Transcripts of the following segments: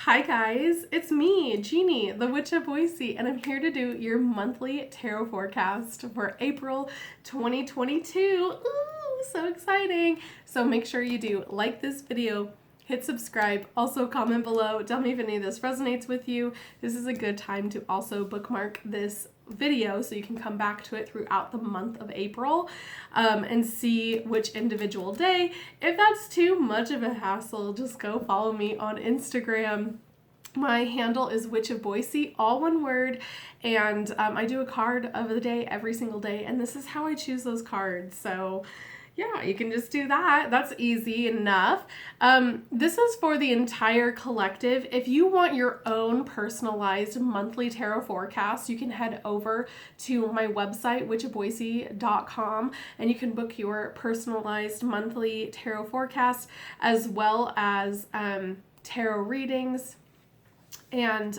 Hi guys, it's me, Jeannie, the Witch of Boise, and I'm here to do your monthly tarot forecast for April 2022. Ooh, so exciting. So make sure you do like this video, hit subscribe, also comment below, tell me if any of this resonates with you. This is a good time to also bookmark this video so you can come back to it throughout the month of April and see which individual day. If that's too much of a hassle, just go follow me on Instagram. My handle is Witch of Boise, all one word, and I do a card of the day every single day, and this is how I choose those cards. So yeah, you can just do that. That's easy enough. This is for the entire collective. If you want your own personalized monthly tarot forecast, you can head over to my website, witchofboise.com, and you can book your personalized monthly tarot forecast as well as tarot readings. And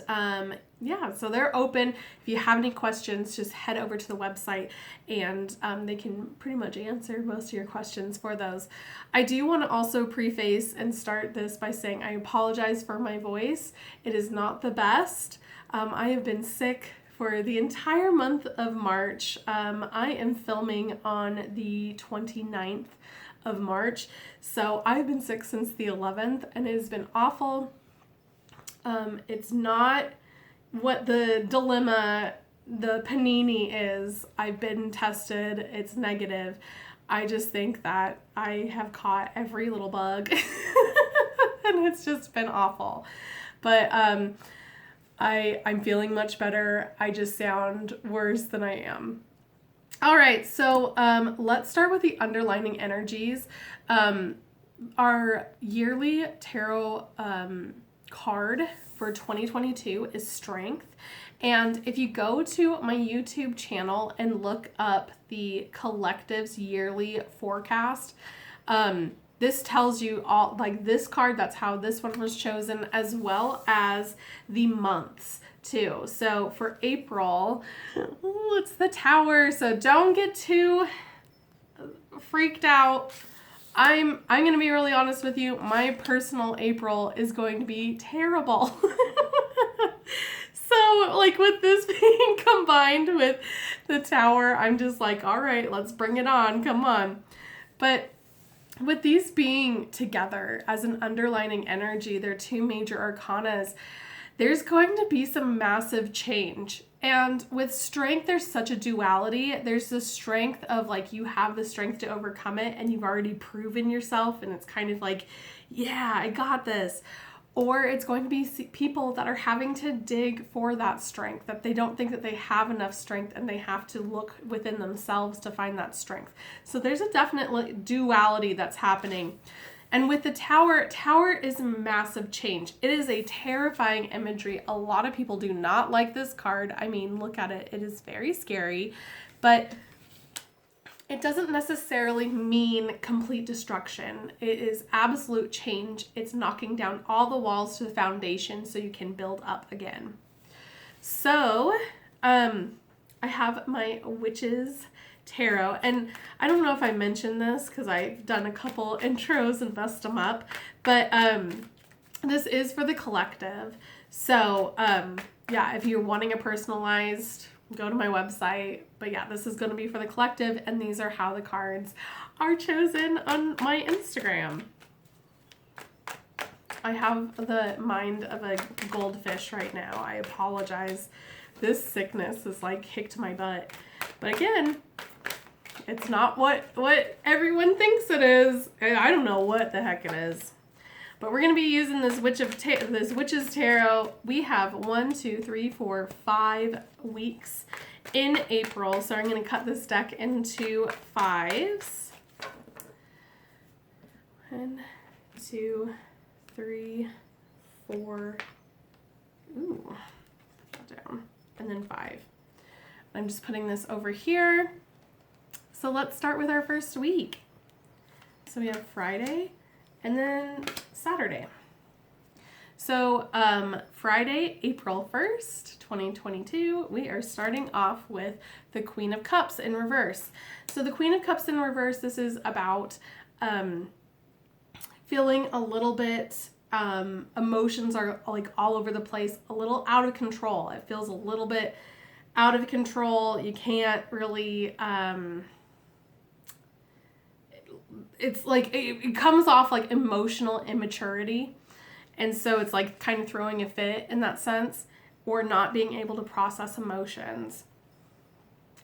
yeah, so they're open. If you have any questions, just head over to the website and they can pretty much answer most of your questions for those. I do want to also preface and start this by saying I apologize for my voice. It is not the best. I have been sick for the entire month of March. I am filming on the 29th of March, so I've been sick since the 11th and it has been awful. It's not what the dilemma, the panini is. I've been tested. It's negative. I just think that I have caught every little bug and it's just been awful. But I'm feeling much better. I just sound worse than I am. All right, so let's start with the underlining energies. Our yearly tarot card for 2022 is Strength. And if you go to my YouTube channel and look up the collective's yearly forecast, this tells you all, like this card, that's how this one was chosen, as well as the months too. So for April, it's the Tower, so don't get too freaked out. I'm going to be really honest with you. My personal April is going to be terrible. So, like, with this being combined with the Tower, I'm just like, all right, let's bring it on. Come on. But with these being together as an underlining energy, they're two major arcanas, there's going to be some massive change. And with Strength, there's such a duality. There's the strength of like you have the strength to overcome it and you've already proven yourself and it's kind of like, yeah, I got this. Or it's going to be people that are having to dig for that strength, that they don't think that they have enough strength and they have to look within themselves to find that strength. So there's a definite duality that's happening. And with the Tower is massive change. It is a terrifying imagery. A lot of people do not like this card. I mean, look at it. It is very scary, but it doesn't necessarily mean complete destruction. It is absolute change. It's knocking down all the walls to the foundation so you can build up again. So, I have my Witches Tarot, and I don't know if I mentioned this because I've done a couple intros and messed them up, but this is for the collective. So yeah, if you're wanting a personalized, go to my website. But yeah, this is going to be for the collective, and these are how the cards are chosen on my Instagram. I have the mind of a goldfish right now. I apologize. This sickness is like kicked my butt. But again, it's not what everyone thinks it is. I don't know what the heck it is. But we're going to be using this Witch's Tarot. We have 5 weeks in April. So I'm going to cut this deck into 5s. 1, 2, 3, 4. Ooh, down. And then 5. I'm just putting this over here. So let's start with our first week. So we have Friday and then Saturday. So Friday, April 1st, 2022, we are starting off with the Queen of Cups in reverse. So the Queen of Cups in reverse, this is about feeling a little bit emotions are like all over the place, a little out of control. It feels a little bit out of control. You can't really, it's like, it comes off like emotional immaturity. And so it's like kind of throwing a fit in that sense, or not being able to process emotions.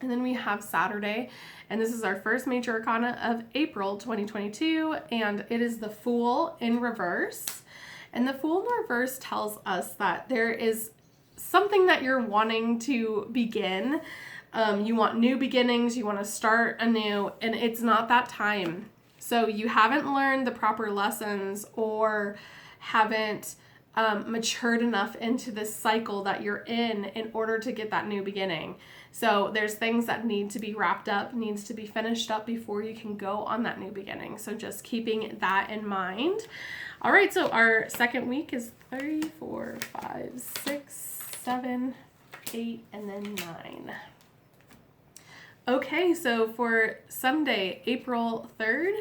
And then we have Saturday, and this is our first major arcana of April 2022, and it is the Fool in reverse. And the Fool in reverse tells us that there is something that you're wanting to begin. You want new beginnings, you want to start anew, and it's not that time. So you haven't learned the proper lessons, or haven't matured enough into this cycle that you're in order to get that new beginning. So there's things that need to be wrapped up, needs to be finished up before you can go on that new beginning. So just keeping that in mind. All right, so our second week is 3, 4, 5, 6, 7, 8, and then 9. Okay, so for Sunday, April 3rd,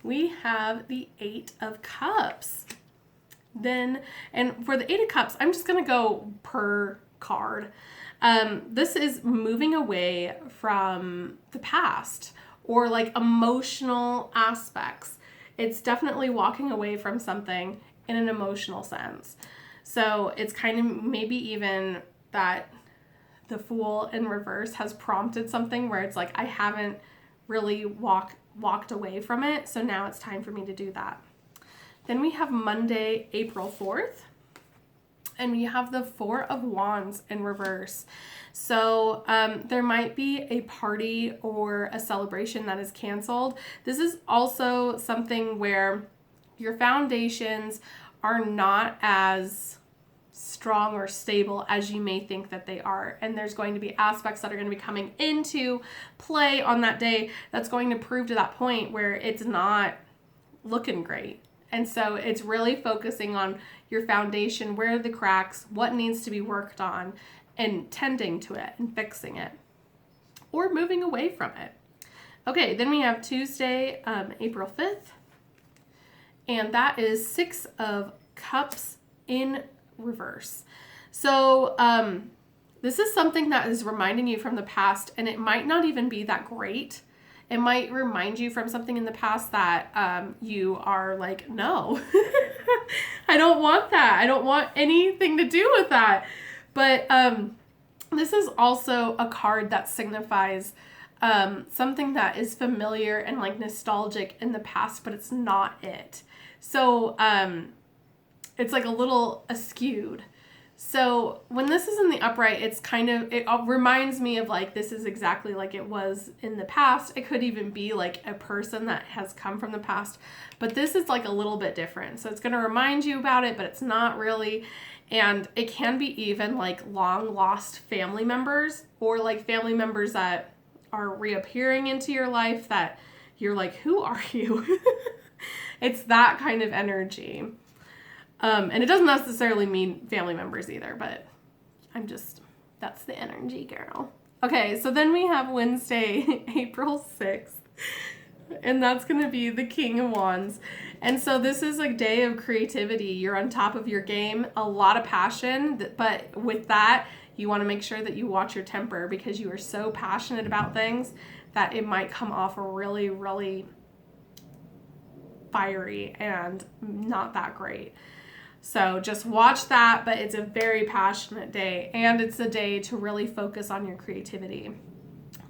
we have the 8 of Cups. Then, and for the 8 of Cups, I'm just going to go per card. This is moving away from the past, or like emotional aspects. It's definitely walking away from something in an emotional sense. So it's kind of maybe even that the Fool in reverse has prompted something where it's like, I haven't really walked away from it. So now it's time for me to do that. Then we have Monday, April 4th. And we have the 4 of Wands in reverse. So there might be a party or a celebration that is canceled. This is also something where your foundations are not as strong or stable as you may think that they are. And there's going to be aspects that are going to be coming into play on that day that's going to prove to that point where it's not looking great. And so it's really focusing on your foundation, where are the cracks, what needs to be worked on, and tending to it and fixing it, or moving away from it. Okay, then we have Tuesday, April 5th, and that is 6 of Cups in reverse. So this is something that is reminding you from the past, and it might not even be that great. It might remind you from something in the past that you are like, no, I don't want that. I don't want anything to do with that. But this is also a card that signifies something that is familiar and like nostalgic in the past, but it's not it. So it's like a little askewed. So when this is in the upright, it's kind of, it reminds me of like, this is exactly like it was in the past. It could even be like a person that has come from the past, but this is like a little bit different. So it's going to remind you about it, but it's not really. And it can be even like long lost family members, or like family members that are reappearing into your life that you're like, who are you? It's that kind of energy. And it doesn't necessarily mean family members either, but that's the energy, girl. Okay, so then we have Wednesday, April 6th, and that's going to be the King of Wands. And so this is a day of creativity. You're on top of your game, a lot of passion, but with that, you want to make sure that you watch your temper, because you are so passionate about things that it might come off really, really fiery and not that great. So just watch that, but it's a very passionate day, and it's a day to really focus on your creativity.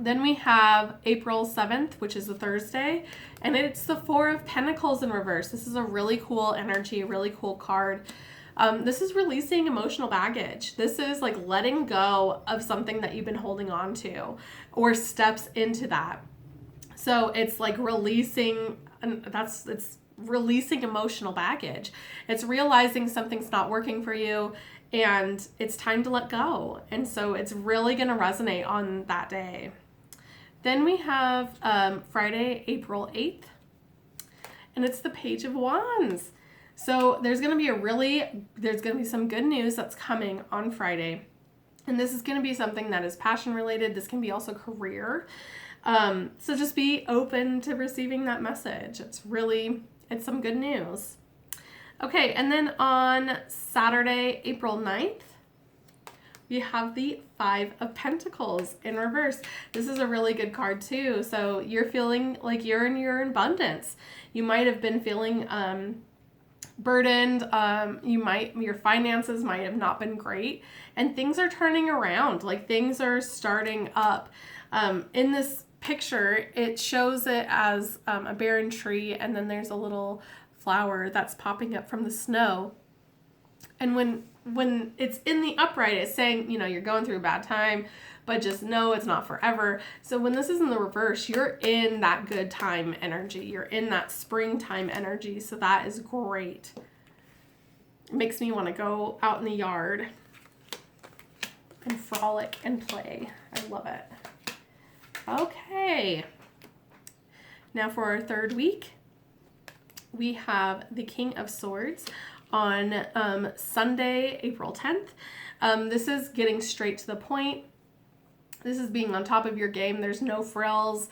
Then we have April 7th, which is a Thursday, and it's the 4 of Pentacles in reverse. This is a really cool energy, a really cool card. This is releasing emotional baggage. This is like letting go of something that you've been holding on to, or steps into that. So it's like releasing, it's releasing emotional baggage. It's realizing something's not working for you and it's time to let go. And so it's really going to resonate on that day. Then we have Friday, April 8th, and it's the Page of Wands. So there's going to be some good news that's coming on Friday. And this is going to be something that is passion related. This can be also career. So just be open to receiving that message. It's some good news. Okay, and then on Saturday, April 9th, we have the Five of Pentacles in reverse. This is a really good card too. So you're feeling like you're in your abundance. You might have been feeling burdened. Your finances might have not been great, and things are turning around. Like things are starting up. In this picture, it shows it as a barren tree, and then there's a little flower that's popping up from the snow. And when it's in the upright, it's saying, you're going through a bad time, but just know it's not forever. So when this is in the reverse, you're in that good time energy. You're in that springtime energy. So that is great. It makes me want to go out in the yard and frolic and play. I love it. Okay. Now for our third week, we have the King of Swords on Sunday, April 10th. This is getting straight to the point. This is being on top of your game. There's no frills.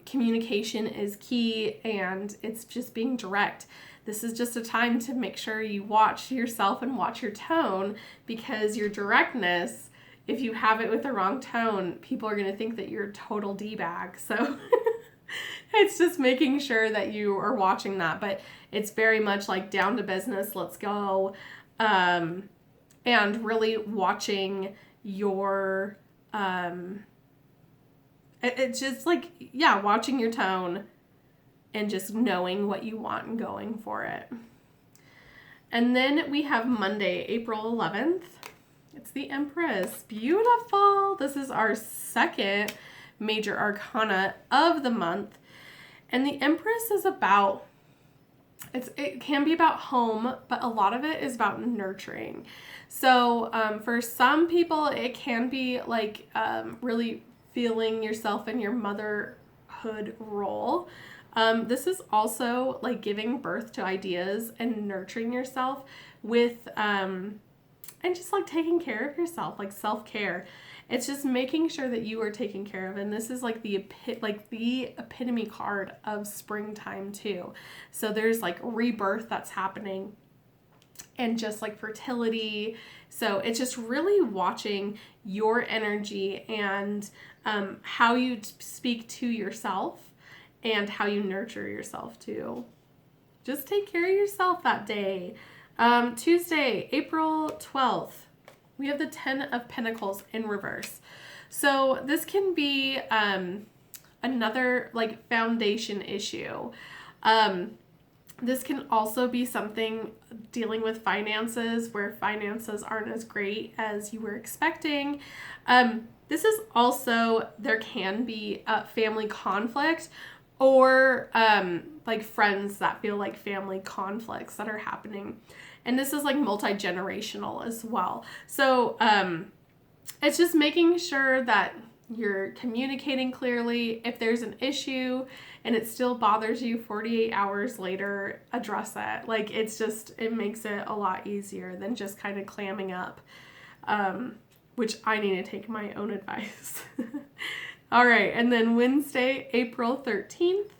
Communication is key, and it's just being direct. This is just a time to make sure you watch yourself and watch your tone, because your directness, if you have it with the wrong tone, people are going to think that you're a total D-bag. So it's just making sure that you are watching that. But it's very much like down to business, let's go. And really watching your, it's just like, watching your tone and just knowing what you want and going for it. And then we have Monday, April 11th. It's the Empress. Beautiful. This is our second major arcana of the month. And the Empress is about, it can be about home, but a lot of it is about nurturing. So for some people, it can be like really feeling yourself in your motherhood role. This is also like giving birth to ideas and nurturing yourself with, and just like taking care of yourself, like self-care. It's just making sure that you are taken care of. And this is like the epitome card of springtime too. So there's like rebirth that's happening, and just like fertility. So it's just really watching your energy and how you speak to yourself and how you nurture yourself too. Just take care of yourself that day. Tuesday, April 12th, we have the 10 of Pentacles in reverse. So this can be another like foundation issue. This can also be something dealing with finances, where finances aren't as great as you were expecting. This is also, there can be a family conflict, or like friends that feel like family conflicts that are happening. And this is like multi-generational as well. So it's just making sure that you're communicating clearly. If there's an issue and it still bothers you 48 hours later, address it. Like it makes it a lot easier than just kind of clamming up, which I need to take my own advice. All right, and then Wednesday, April 13th,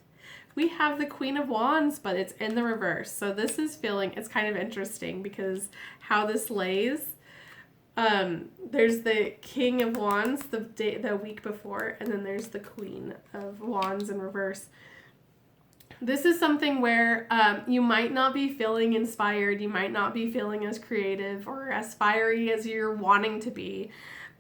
we have the Queen of Wands, but it's in the reverse. So this is it's kind of interesting because how this lays, there's the King of Wands the week before, and then there's the Queen of Wands in reverse. This is something where you might not be feeling inspired, you might not be feeling as creative or as fiery as you're wanting to be,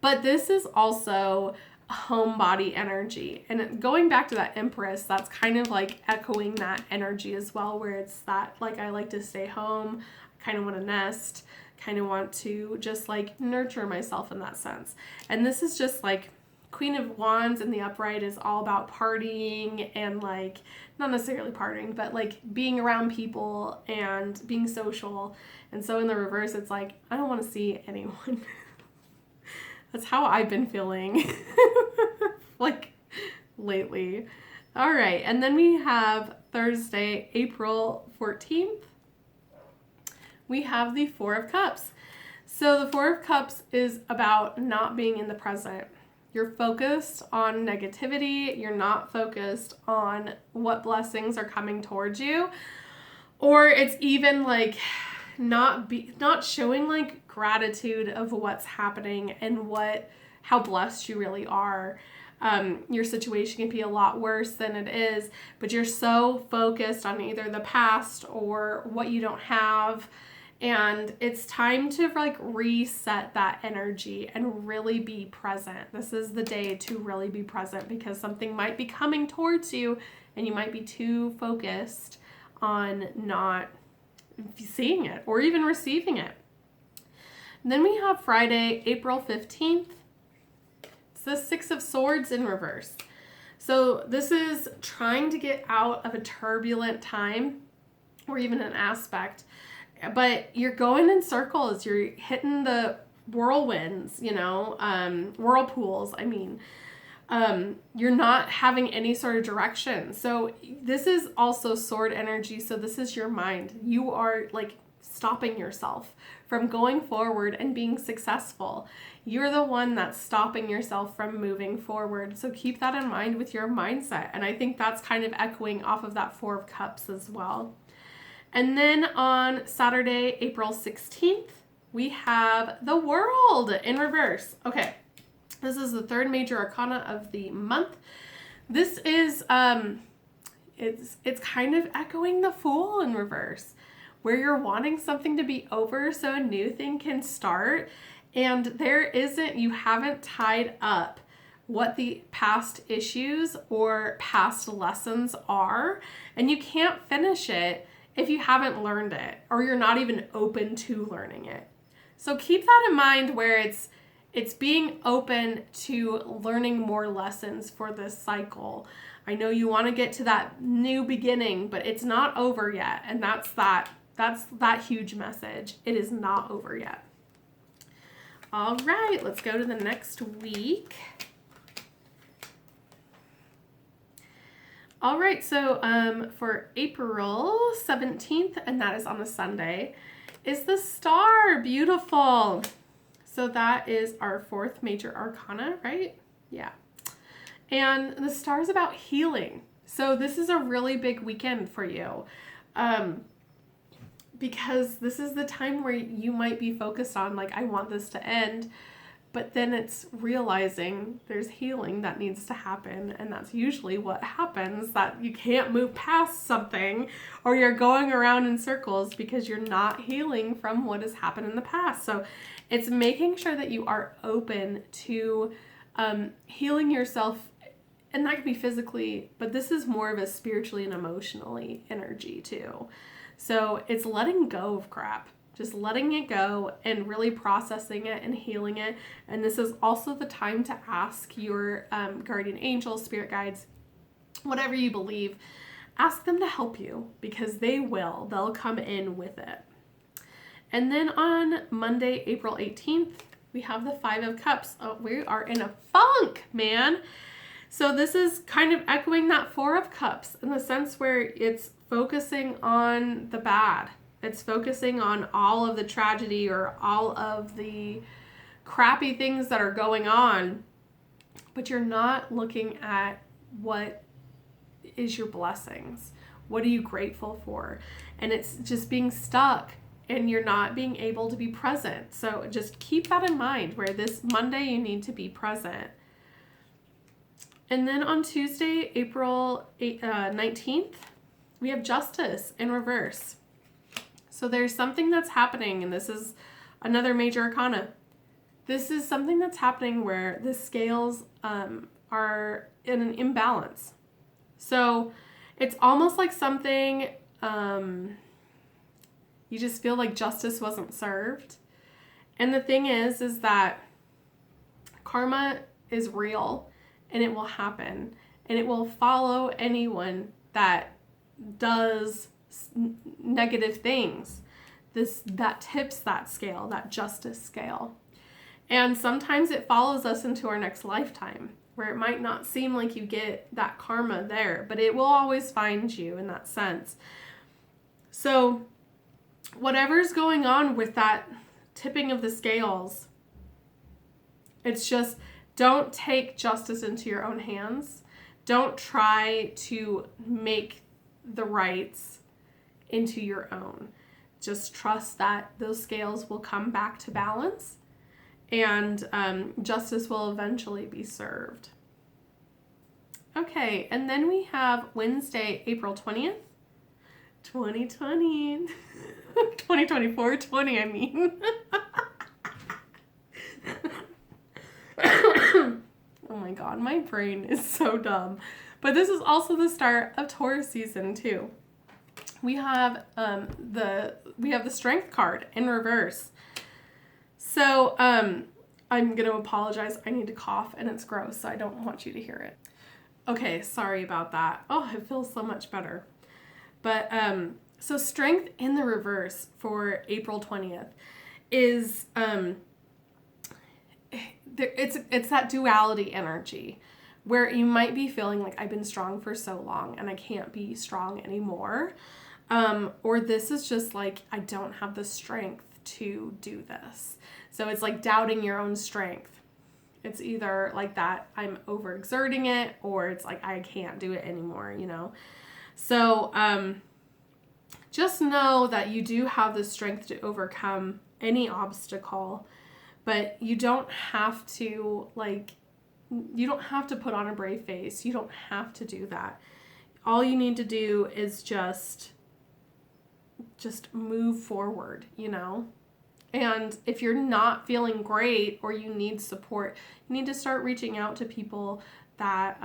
but this is also homebody energy. And going back to that Empress, that's kind of like echoing that energy as well, where it's that like, I like to stay home, kind of want to nest, kind of want to just like nurture myself in that sense. And this is just like Queen of Wands in the upright is all about partying and like, not necessarily partying, but like being around people and being social. And so in the reverse, it's like, I don't want to see anyone. That's how I've been feeling like lately. All right. And then we have Thursday, April 14th. We have the Four of Cups. So the Four of Cups is about not being in the present. You're focused on negativity. You're not focused on what blessings are coming towards you. Or it's even like not showing like gratitude of what's happening and how blessed you really are. Your situation can be a lot worse than it is, but you're so focused on either the past or what you don't have. And it's time to like reset that energy and really be present. This is the day to really be present, because something might be coming towards you and you might be too focused on not seeing it or even receiving it. And then we have Friday, April 15th. It's the Six of Swords in reverse. So this is trying to get out of a turbulent time or even an aspect, but you're going in circles. You're hitting the whirlwinds, whirlpools, I mean. You're not having any sort of direction. So this is also sword energy. So this is your mind. You are like stopping yourself from going forward and being successful. You're the one that's stopping yourself from moving forward. So keep that in mind with your mindset. And I think that's kind of echoing off of that Four of Cups as well. And then on Saturday, April 16th, we have the World in reverse. Okay. This is the third major arcana of the month. This is, it's kind of echoing the Fool in reverse, where you're wanting something to be over so a new thing can start. And you haven't tied up what the past issues or past lessons are. And you can't finish it if you haven't learned it, or you're not even open to learning it. So keep that in mind, where it's being open to learning more lessons for this cycle. I know you want to get to that new beginning, but it's not over yet. And that's that huge message. It is not over yet. All right, let's go to the next week. All right, so for April 17th, and that is on a Sunday, is the Star. Beautiful. So that is our fourth major arcana, right? Yeah. And the Star is about healing. So this is a really big weekend for you, because this is the time where you might be focused on like, I want this to end, but then it's realizing there's healing that needs to happen. And that's usually what happens, that you can't move past something, or you're going around in circles because you're not healing from what has happened in the past. So it's making sure that you are open to healing yourself, and that could be physically, but this is more of a spiritually and emotionally energy too. So it's letting go of crap, just letting it go and really processing it and healing it. And this is also the time to ask your guardian angels, spirit guides, whatever you believe, ask them to help you, because they'll come in with it. And then on Monday, April 18th, we have the Five of Cups. Oh, we are in a funk, man. So this is kind of echoing that Four of Cups in the sense where it's focusing on the bad. It's focusing on all of the tragedy or all of the crappy things that are going on, but you're not looking at what is your blessings. What are you grateful for? And it's just being stuck, and you're not being able to be present. So just keep that in mind, where this Monday you need to be present. And then on Tuesday, April 19th, we have Justice in reverse. So there's something that's happening, and this is another major arcana. This is something that's happening where the scales are in an imbalance. So it's almost like something, you just feel like justice wasn't served. And the thing is that karma is real, and it will happen, and it will follow anyone that does negative things. That tips that scale, that justice scale. And sometimes it follows us into our next lifetime, where it might not seem like you get that karma there, but it will always find you in that sense. So whatever's going on with that tipping of the scales, it's just, don't take justice into your own hands. Don't try to make the rights into your own. Just trust that those scales will come back to balance, and justice will eventually be served. Okay, and then we have Wednesday, April 20th, 2020. 2024, 20, I mean. Oh my God, my brain is so dumb. But this is also the start of Taurus season too. We have the Strength card in reverse. So I'm gonna apologize. I need to cough and it's gross, so I don't want you to hear it. Okay, sorry about that. Oh, it feels so much better. But so Strength in the reverse for April 20th is it's that duality energy where you might be feeling like I've been strong for so long and I can't be strong anymore. Or this is just like, I don't have the strength to do this. So it's like doubting your own strength. It's either like that I'm overexerting it, or it's like I can't do it anymore, you know? So just know that you do have the strength to overcome any obstacle, but you don't have to put on a brave face. You don't have to do that. All you need to do is just move forward, you know? And if you're not feeling great or you need support, you need to start reaching out to people that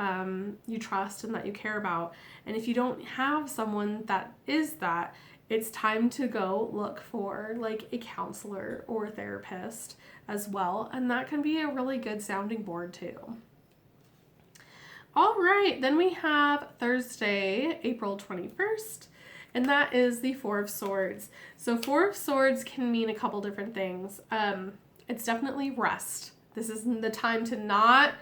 you trust and that you care about. And if you don't have someone that is that, it's time to go look for like a counselor or a therapist as well. And that can be a really good sounding board too. All right, then we have Thursday, April 21st. And that is the Four of Swords. So Four of Swords can mean a couple different things. It's definitely rest. This is the time to not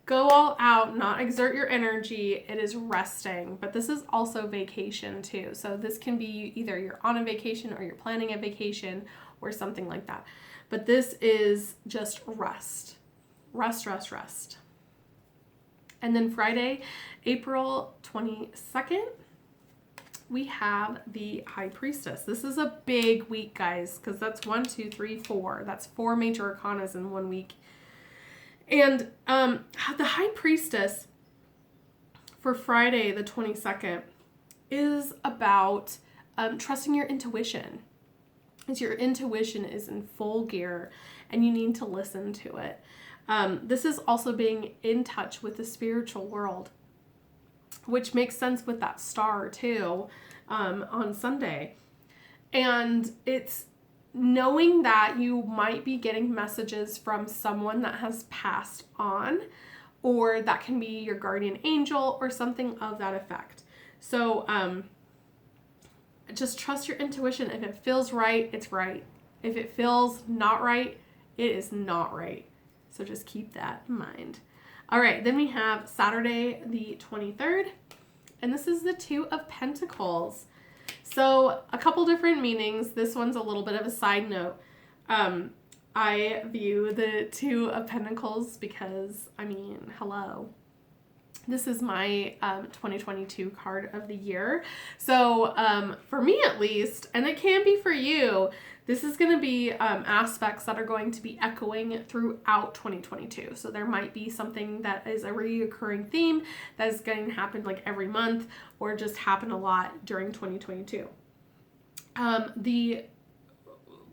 go all out, not exert your energy. It is resting. But this is also vacation too. So this can be either you're on a vacation or you're planning a vacation or something like that. But this is just rest. Rest, rest, rest. And then Friday, April 22nd. We have the High Priestess. This is a big week, guys, because that's 1, 2, 3, 4. That's 4 major arcanas in 1 week. And the High Priestess for Friday, the 22nd, is about trusting your intuition. As your intuition is in full gear and you need to listen to it. This is also being in touch with the spiritual world, which makes sense with that star too, on Sunday. And it's knowing that you might be getting messages from someone that has passed on, or that can be your guardian angel or something of that effect. So just trust your intuition. If it feels right, it's right. If it feels not right, it is not right. So just keep that in mind. All right, then we have Saturday the 23rd, and this is the Two of Pentacles. So a couple different meanings. This one's a little bit of a side note. I view the Two of Pentacles because, I mean, hello. This is my 2022 card of the year. So for me at least, and it can be for you, this is going to be aspects that are going to be echoing throughout 2022. So there might be something that is a reoccurring theme that is going to happen like every month or just happen a lot during 2022.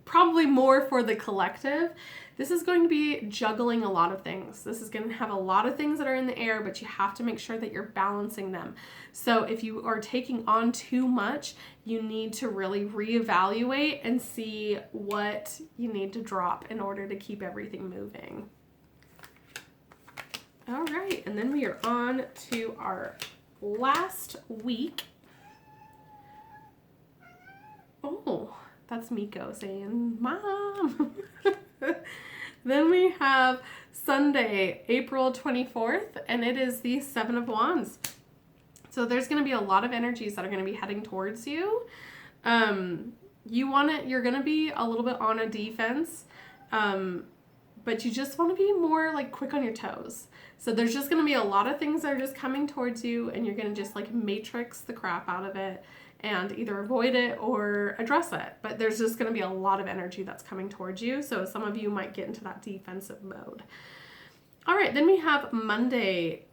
Probably more for the collective, this is going to be juggling a lot of things. This is going to have a lot of things that are in the air, but you have to make sure that you're balancing them. So if you are taking on too much, you need to really reevaluate and see what you need to drop in order to keep everything moving. All right, and then we are on to our last week. Oh, that's Miko saying, Mom. Then we have Sunday, April 24th, and it is the Seven of Wands. So there's going to be a lot of energies that are going to be heading towards you. You're going to be a little bit on a defense, but you just want to be more like quick on your toes. So there's just going to be a lot of things that are just coming towards you, and you're going to just like matrix the crap out of it and either avoid it or address it. But there's just going to be a lot of energy that's coming towards you. So some of you might get into that defensive mode. All right, then we have Monday,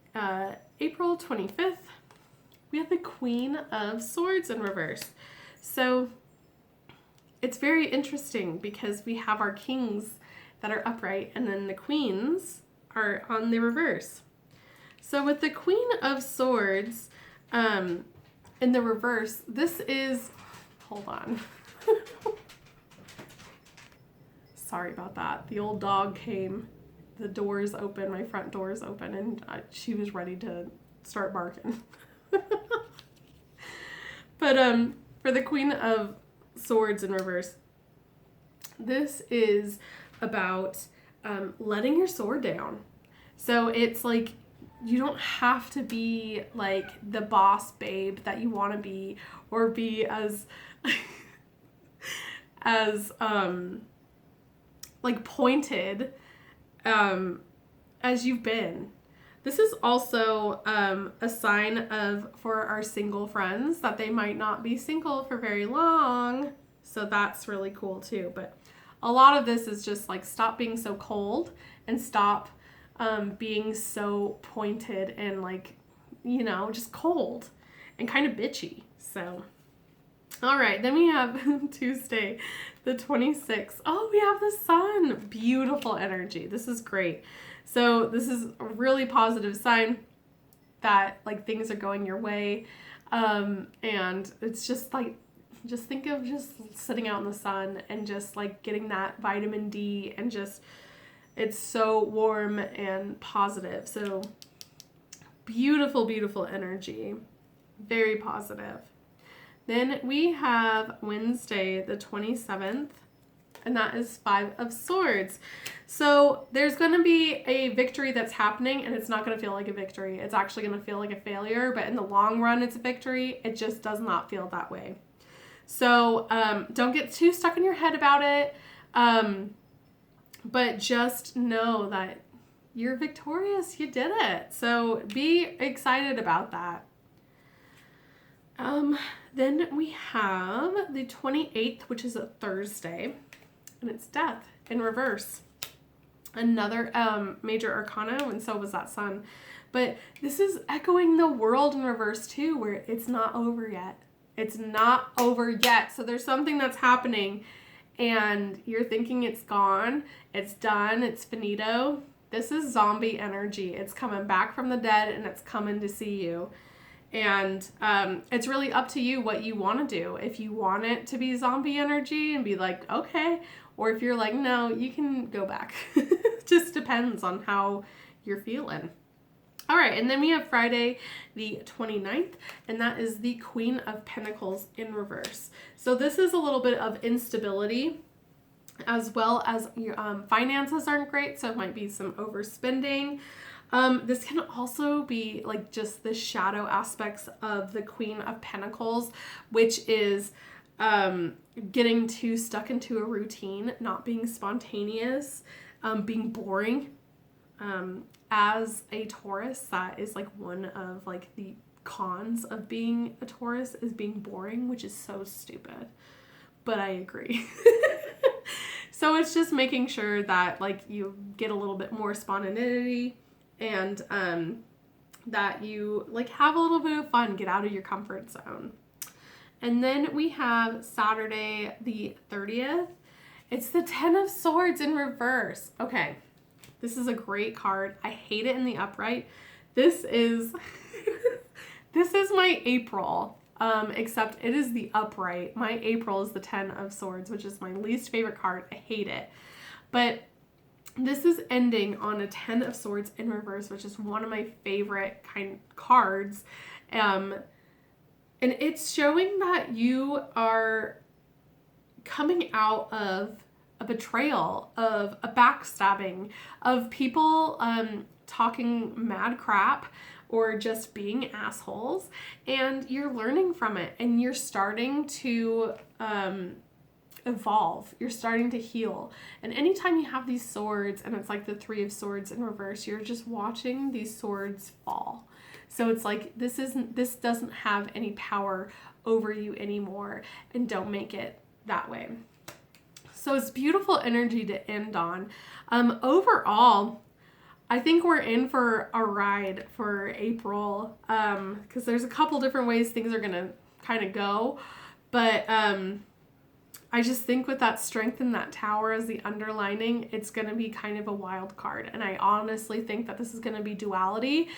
April 25th. We have the Queen of Swords in reverse. So it's very interesting because we have our kings that are upright and then the queens are on the reverse. So with the Queen of Swords in the reverse, this is, hold on. Sorry about that. The old dog came, the door's open, my front door's open, and she was ready to start barking. But for the Queen of Swords in reverse, this is about letting your sword down. So it's like you don't have to be like the boss babe that you want to be, or be as as like pointed as you've been. This is also a sign of, for our single friends, that they might not be single for very long. So that's really cool too. But a lot of this is just like, stop being so cold and stop being so pointed and like, you know, just cold and kind of bitchy. So, all right, then we have Tuesday, the 26th. Oh, we have the sun. Beautiful energy. This is great. So this is a really positive sign that like things are going your way. And it's just like, just think of just sitting out in the sun and just like getting that vitamin D, and just, it's so warm and positive. So beautiful, beautiful energy. Very positive. Then we have Wednesday, the 27th, and that is 5 of Swords. So there's going to be a victory that's happening, and it's not going to feel like a victory. It's actually going to feel like a failure, but in the long run, it's a victory. It just does not feel that way. So don't get too stuck in your head about it, but just know that you're victorious. You did it. So be excited about that. Then we have the 28th, which is a Thursday, and it's Death in reverse. Another major arcana, and so was that sun. But this is echoing the World in reverse too, where it's not over yet. It's not over yet. So there's something that's happening and you're thinking it's gone, it's done, it's finito. This is zombie energy. It's coming back from the dead and it's coming to see you. And it's really up to you what you want to do. If you want it to be zombie energy and be like, okay, or if you're like, no, you can go back. Just depends on how you're feeling. All right, and then we have Friday, the 29th, and that is the Queen of Pentacles in reverse. So this is a little bit of instability, as well as your finances aren't great, so it might be some overspending. This can also be like just the shadow aspects of the Queen of Pentacles, which is getting too stuck into a routine, not being spontaneous, being boring. As a Taurus, that is like one of like the cons of being a Taurus, is being boring, which is so stupid, but I agree. So it's just making sure that like you get a little bit more spontaneity, and that you like have a little bit of fun, get out of your comfort zone. And then we have Saturday the 30th. It's the 10 of Swords in reverse. Okay. This is a great card. I hate it in the upright. This is this is my April, except it is the upright. My April is the 10 of Swords, which is my least favorite card. I hate it. But this is ending on a 10 of Swords in reverse, which is one of my favorite kind cards. And it's showing that you are coming out of a betrayal, of a backstabbing, of people talking mad crap or just being assholes, and you're learning from it, and you're starting to evolve. You're starting to heal. And anytime you have these swords, and it's like the 3 of Swords in reverse, you're just watching these swords fall. So it's like this doesn't have any power over you anymore, and don't make it that way. So it's beautiful energy to end on. Overall, I think we're in for a ride for April, because there's a couple different ways things are going to kind of go. But I just think with that strength in that tower as the underlining, it's going to be kind of a wild card. And I honestly think that this is going to be duality,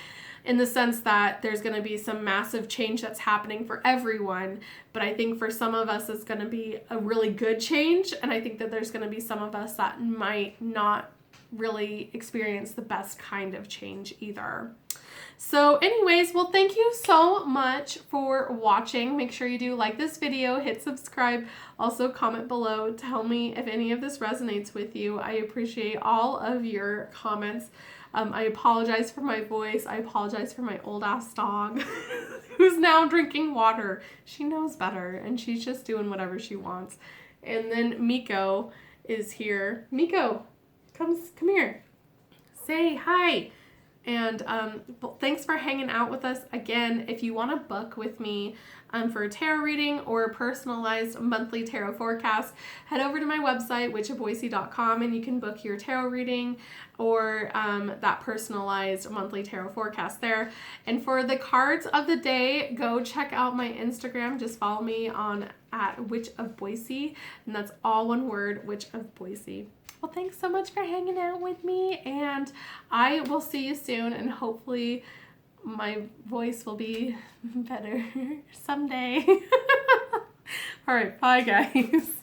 in the sense that there's going to be some massive change that's happening for everyone. But I think for some of us, it's going to be a really good change. And I think that there's going to be some of us that might not really experience the best kind of change either. So anyways, well, thank you so much for watching. Make sure you do like this video, hit subscribe, also comment below, tell me if any of this resonates with you. I appreciate all of your comments. I apologize for my voice. I apologize for my old ass dog who's now drinking water. She knows better and she's just doing whatever she wants. And then Miko is here. Miko, come here. Say hi. And thanks for hanging out with us. Again, if you want to book with me for a tarot reading or a personalized monthly tarot forecast, head over to my website, witchofboise.com, and you can book your tarot reading or that personalized monthly tarot forecast there. And for the cards of the day, go check out my Instagram. Just follow me on @witchofboise, and that's all one word, Witch of Boise. Well, thanks so much for hanging out with me, and I will see you soon, and hopefully my voice will be better someday. All right, bye guys.